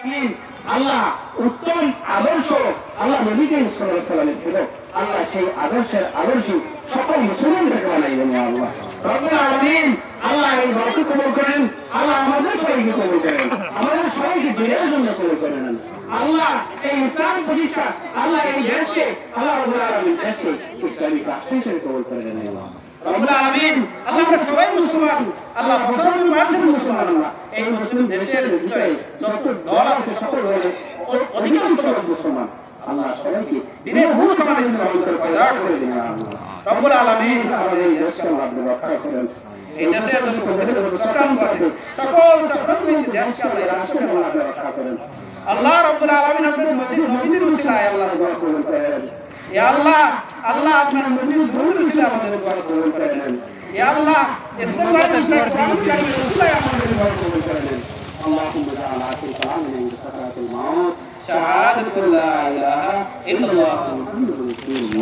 আল্লাহ উত্তম আদর্শ আল্লাহ নবী সাল্লাল্লাহু আলাইহি ওয়াসাল্লামের ছিল। আল্লাহ সেই আদর্শের আদর্শী সকল মুসলমানদেরকে বানাইলেন। আল্লাহ রব্বুল আলামিন আল্লাহ এই দোয়াকে কবুল করেন। আল্লাহ আমাদের সবাইকে কবুল করেন, আমাদের সবাইকে দিনের জন্য কবুল করেন। আল্লাহ এই ইসলাম প্রতিষ্ঠা আল্লাহ এই দেশকে আল্লাহ রব্বুল আলামিন দেশকে ইসলামিক রাষ্ট্র হিসেবে কবুল করে নেন। রব্বুল আলামিন আল্লাহ আমরা সবাই মুসলমান, আল্লাহ 95% মুসলমান। আল্লাহ এই মুসলিম দেশের ভিতরে যত দল আছে সকল দলের অধিকাংশ লোক মুসলমান। আল্লাহ সবাইকে দিনের হুঁশ আমাদের ভিতরে পয়দা করে দিন। রব্বুল আলামিন আমাদের এই দেশকে আল্লাহ রক্ষা করেন। এই দেশের যত চক্রান্ত আছে সকল চক্রান্ত থেকে দেশকে আল্লাহ রাষ্ট্রকে আল্লাহ রক্ষা করেন। আল্লাহ রব্বুল আলামিন আপনার নবীর উসিলায় আল্লাহ দোয়া কবুল করেন। ইয়া আল্লাহ আল্লাহ আপনার নবীর দরুদ উসিলায় আমাদের দোয়া কবুল করেন। ইয়া আল্লাহ ইসলামের কোরআন কারীমের উসিলায় আমাদের দোয়া কবুল করেন। আল্লাহুম্মা জাআল আখির কালামিনা ইনদা সাকরাতিল মাউত শাহাদাতু লা ইলাহা ইল্লাল্লাহ মুহাম্মাদুর রাসূলুল্লাহ।